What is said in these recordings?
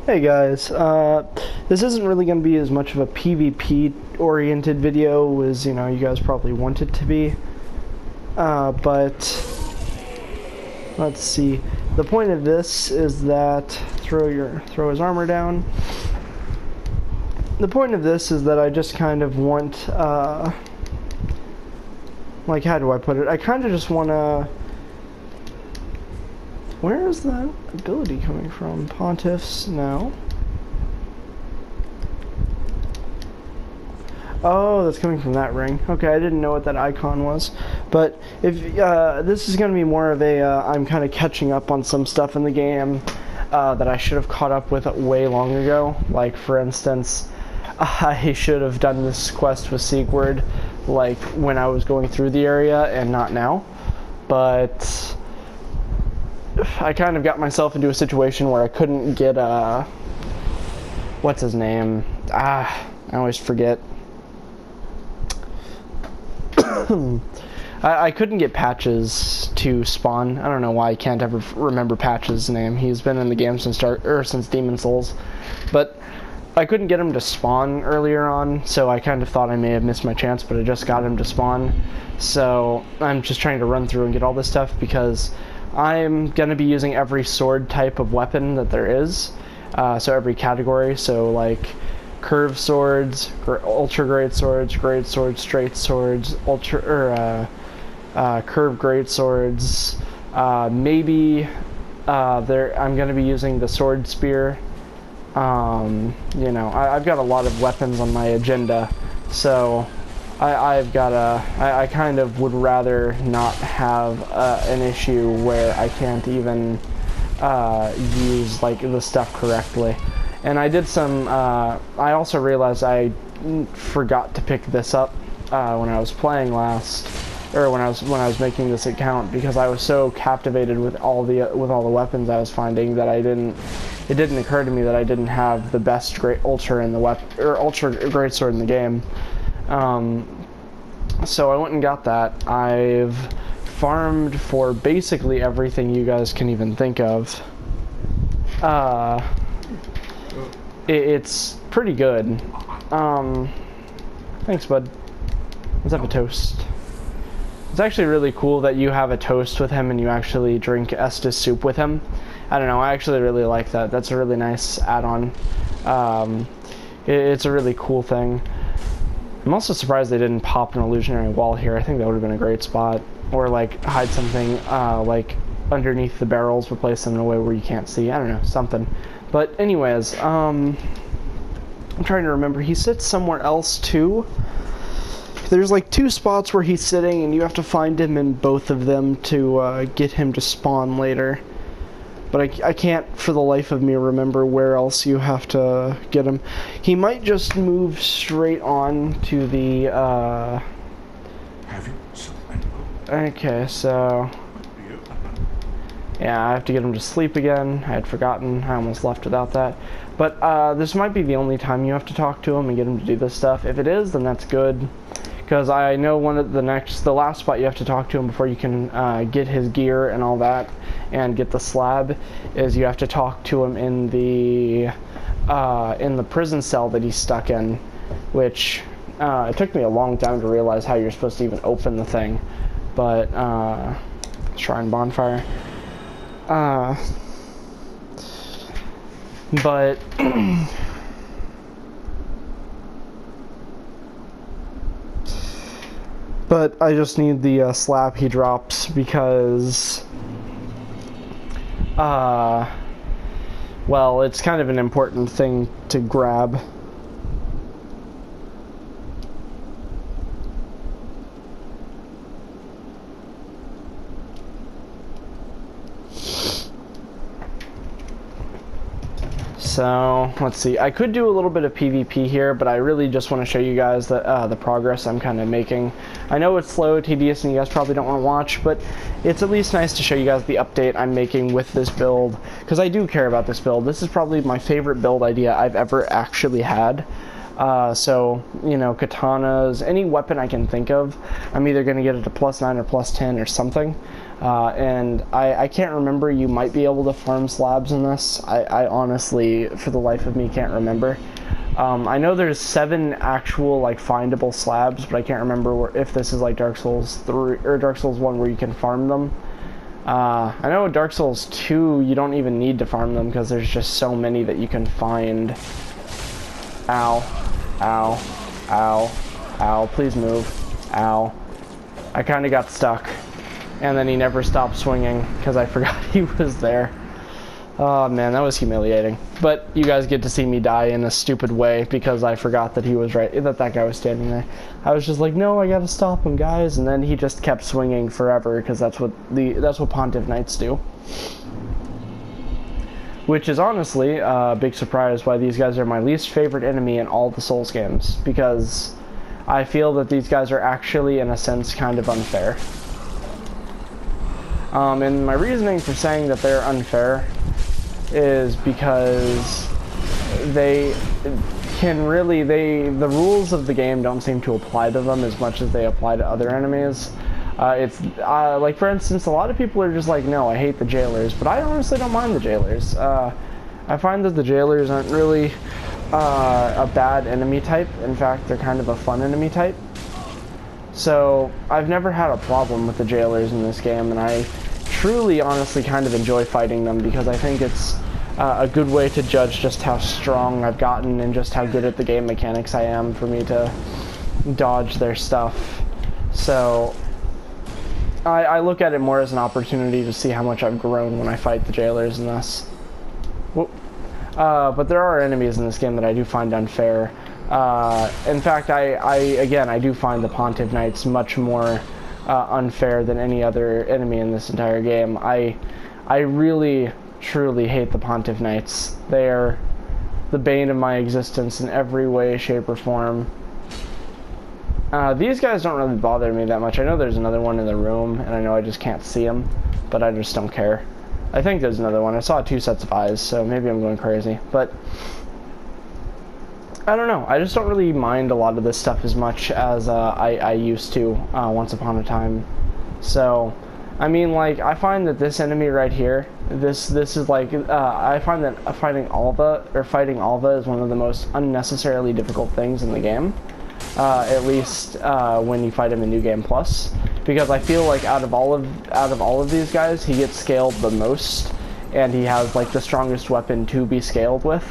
Hey guys, this isn't really going to be as much of a PvP oriented video as, you guys probably want it to be. But let's see. The point of this is that throw his armor down. The point of this is that I just kind of want, like, how do I put it? I kind of just want to. Where is that ability coming from? Pontiffs? No. Oh, that's coming from that ring. Okay, I didn't know what that icon was. But if this is going to be more of a, I'm kind of catching up on some stuff in the game that I should have caught up with way long ago. Like, for instance, I should have done this quest with Sigurd, like, when I was going through the area and not now. But I kind of got myself into a situation where I couldn't get, what's his name? I always forget. I couldn't get Patches to spawn. I don't know why I can't ever remember Patches' name. He's been in the game since Demon Souls. But I couldn't get him to spawn earlier on, so I kind of thought I may have missed my chance, but I just got him to spawn. So I'm just trying to run through and get all this stuff because I'm going to be using every sword type of weapon that there is, so every category, so like curved swords, ultra great swords, straight swords, curved great swords, maybe I'm going to be using the sword spear. I've got a lot of weapons on my agenda, so I kind of would rather not have an issue where I can't even use like the stuff correctly. And I did some. I also realized I forgot to pick this up when I was playing last, or when I was making this account, because I was so captivated with all the weapons I was finding that it didn't occur to me that I didn't have the best ultra great sword in the game. So I went and got that. I've farmed for basically everything you guys can even think of. It's pretty good. Thanks, bud. Let's have a toast. It's actually really cool that you have a toast with him and you actually drink Estus soup with him. I don't know, I actually really like that. That's a really nice add-on. It's a really cool thing. I'm also surprised they didn't pop an illusionary wall here. I think that would have been a great spot. Or like hide something like underneath the barrels, replace them in a way where you can't see. I don't know, something. But anyways, I'm trying to remember. He sits somewhere else too. There's like two spots where he's sitting and you have to find him in both of them to get him to spawn later. But I can't for the life of me remember where else you have to get him. He might just move straight on to the, okay, so yeah, I have to get him to sleep again. I had forgotten. I almost left without that. But this might be the only time you have to talk to him and get him to do this stuff. If it is, then that's good. Because I know the last spot you have to talk to him before you can get his gear and all that and get the slab is you have to talk to him in the prison cell that he's stuck in, which it took me a long time to realize how you're supposed to even open the thing. But Shrine Bonfire. But but I just need the slab he drops because well, it's kind of an important thing to grab. So, let's see. I could do a little bit of PvP here, but I really just want to show you guys the progress I'm kind of making. I know it's slow, tedious, and you guys probably don't want to watch, but it's at least nice to show you guys the update I'm making with this build, because I do care about this build. This is probably my favorite build idea I've ever actually had. So, you know, katanas, any weapon I can think of, I'm either going to get it to +9 or +10 or something. And I can't remember. You might be able to farm slabs in this. I honestly, for the life of me, can't remember. I know there's 7 actual like findable slabs, but I can't remember if this is like Dark Souls 3 or Dark Souls 1 where you can farm them. I know in Dark Souls 2 you don't even need to farm them because there's just so many that you can find. Ow, ow, ow, ow, please move. Ow. I kind of got stuck. And then he never stopped swinging because I forgot he was there. Oh man, that was humiliating. But you guys get to see me die in a stupid way because I forgot that he was that guy was standing there. I was just like, no, I gotta stop him, guys. And then he just kept swinging forever because that's what Pontiff Knights do. Which is honestly a big surprise why these guys are my least favorite enemy in all the Souls games, because I feel that these guys are actually, in a sense, kind of unfair. And my reasoning for saying that they're unfair is because they can really, the rules of the game don't seem to apply to them as much as they apply to other enemies. Like, for instance, a lot of people are just like, no, I hate the jailers, but I honestly don't mind the jailers. I find that the jailers aren't really a bad enemy type. In fact, they're kind of a fun enemy type. So I've never had a problem with the jailers in this game, and I truly, honestly kind of enjoy fighting them because I think it's a good way to judge just how strong I've gotten and just how good at the game mechanics I am for me to dodge their stuff. So I look at it more as an opportunity to see how much I've grown when I fight the jailers in this. But there are enemies in this game that I do find unfair. In fact, I do find the Pontiff Knights much more unfair than any other enemy in this entire game. I really, truly hate the Pontiff Knights. They are the bane of my existence in every way, shape, or form. These guys don't really bother me that much. I know there's another one in the room, and I know I just can't see him, but I just don't care. I think there's another one. I saw 2 sets of eyes, so maybe I'm going crazy, but I don't know. I just don't really mind a lot of this stuff as much as I used to once upon a time. So, I mean, like, I find that this enemy right here, this is like, I find that fighting Alva is one of the most unnecessarily difficult things in the game. At least when you fight him in New Game Plus, because I feel like out of all of these guys, he gets scaled the most, and he has like the strongest weapon to be scaled with.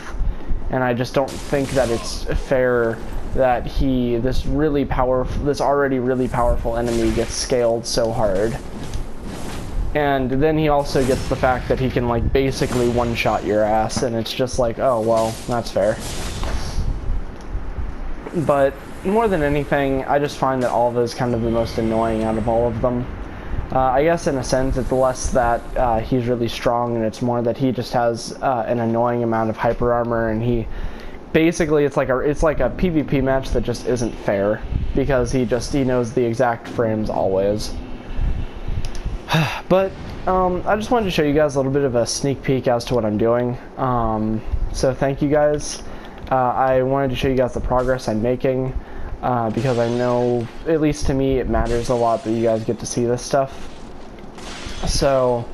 And I just don't think that it's fair that this already really powerful enemy gets scaled so hard. And then he also gets the fact that he can like basically one-shot your ass, and it's just like, oh well, that's fair. But more than anything, I just find that Alva is kind of the most annoying out of all of them. I guess in a sense it's less that he's really strong, and it's more that he just has an annoying amount of hyper armor, and he basically it's like a PvP match that just isn't fair because he knows the exact frames always. But I just wanted to show you guys a little bit of a sneak peek as to what I'm doing. So thank you guys. I wanted to show you guys the progress I'm making. Because I know, at least to me, it matters a lot that you guys get to see this stuff. So,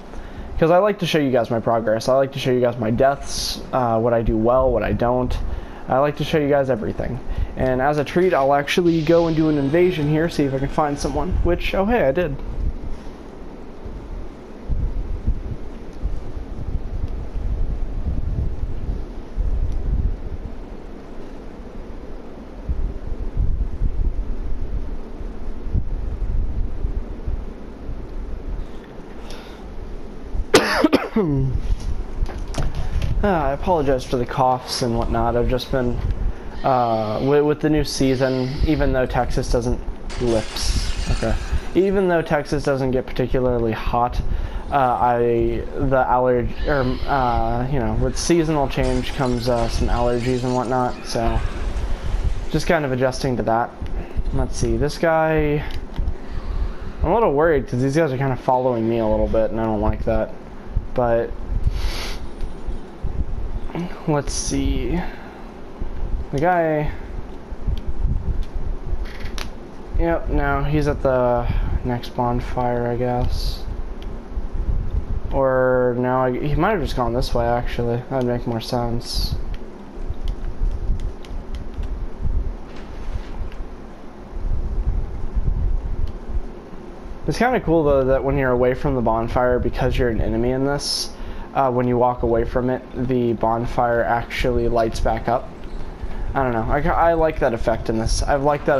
because I like to show you guys my progress. I like to show you guys my deaths, what I do well, what I don't. I like to show you guys everything. And as a treat, I'll actually go and do an invasion here, see if I can find someone. Which, oh hey, I did. I apologize for the coughs and whatnot. I've just been with the new season, even though Texas doesn't even though Texas doesn't get particularly hot, with seasonal change comes some allergies and whatnot, so just kind of adjusting to that. Let's see, this guy, I'm a little worried because these guys are kind of following me a little bit, and I don't like that. But let's see, the guy, yep, no, he's at the next bonfire, I guess. Or no, he might have just gone this way, actually. That'd make more sense. It's kind of cool, though, that when you're away from the bonfire, because you're an enemy in this, when you walk away from it, the bonfire actually lights back up. I don't know. I like that effect in this. I like that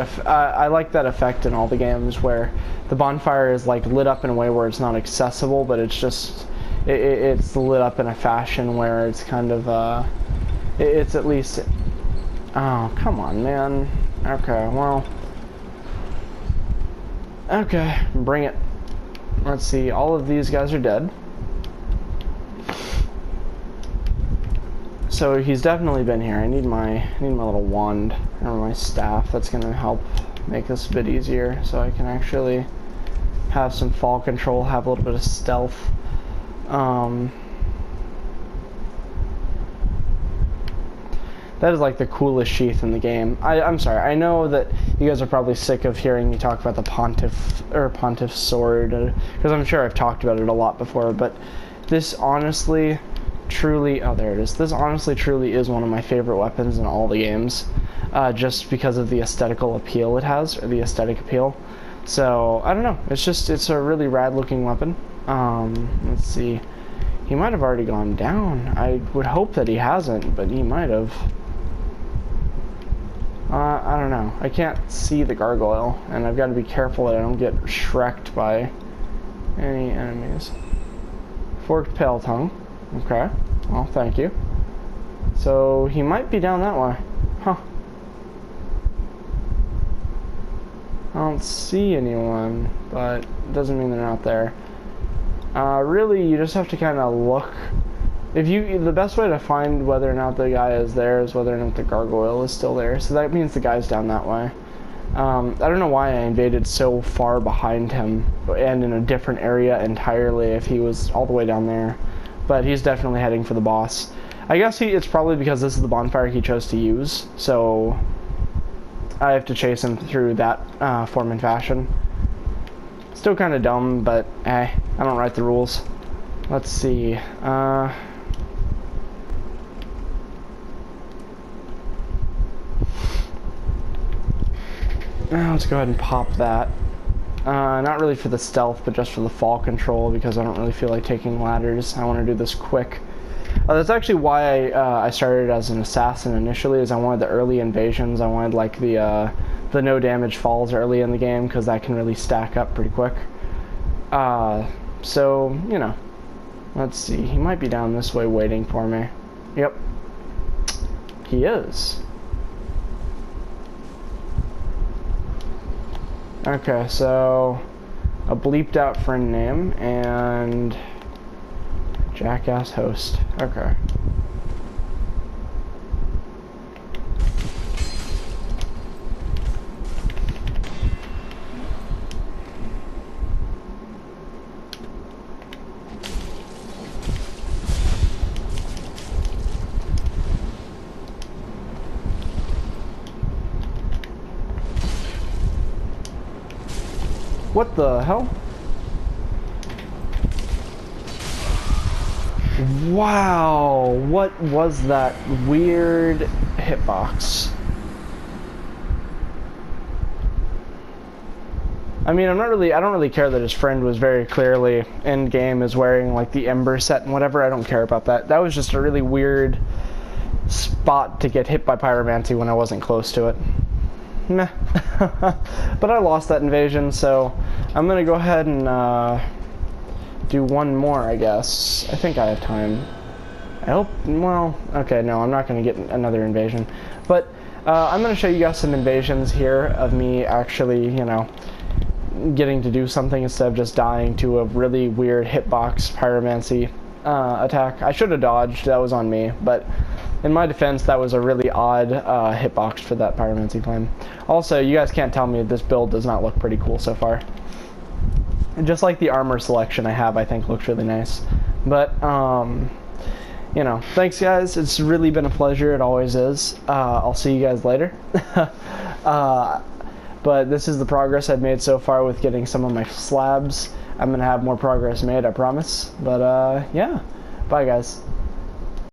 effect in all the games where the bonfire is like lit up in a way where it's not accessible, but it's just it's lit up in a fashion where it's kind of it's at least. Oh, come on, man. Okay, well. Okay, bring it. Let's see. All of these guys are dead. So he's definitely been here. I need my little wand or my staff. That's gonna help make this a bit easier, so I can actually have some fall control, have a little bit of stealth. That is like the coolest sheath in the game. I'm sorry. I know that you guys are probably sick of hearing me talk about the Pontiff sword, because I'm sure I've talked about it a lot before. But this honestly, truly, oh there it is. This honestly, truly is one of my favorite weapons in all the games, just because of the aesthetical appeal it has, or the aesthetic appeal. So I don't know. It's a really rad looking weapon. Let's see. He might have already gone down. I would hope that he hasn't, but he might have. I don't know. I can't see the gargoyle, and I've got to be careful that I don't get shreked by any enemies. Forked pale tongue. Okay. Well, thank you. So he might be down that way. Huh. I don't see anyone, but it doesn't mean they're not there. Really, you just have to kind of look. The best way to find whether or not the guy is there is whether or not the gargoyle is still there. So that means the guy's down that way. I don't know why I invaded so far behind him and in a different area entirely if he was all the way down there. But he's definitely heading for the boss. I guess it's probably because this is the bonfire he chose to use. So I have to chase him through that form and fashion. Still kind of dumb, but I don't write the rules. Let's see. Let's go ahead and pop that. Not really for the stealth, but just for the fall control, because I don't really feel like taking ladders. I want to do this quick. That's actually why I started as an assassin initially, is I wanted the early invasions. I wanted like the no damage falls early in the game, because that can really stack up pretty quick. So, you know, let's see. He might be down this way waiting for me. Yep. He is. Okay, so a bleeped out friend name and jackass host. Okay. What the hell? Wow, what was that weird hitbox? I mean, I don't really care that his friend was very clearly in game is wearing like the ember set and whatever. I don't care about that. That was just a really weird spot to get hit by pyromancy when I wasn't close to it. Meh. But I lost that invasion, so I'm gonna go ahead and do one more, I guess. I think I have time. I hope, well, okay, no, I'm not gonna get another invasion. But I'm gonna show you guys some invasions here of me actually, you know, getting to do something instead of just dying to a really weird hitbox pyromancy attack. I should have dodged, that was on me, but in my defense, that was a really odd hitbox for that pyromancy flame. Also, you guys can't tell me this build does not look pretty cool so far. And just like the armor selection I have, I think looks really nice. But, you know, thanks guys. It's really been a pleasure. It always is. I'll see you guys later. But this is the progress I've made so far with getting some of my slabs. I'm gonna have more progress made, I promise. But yeah, bye guys.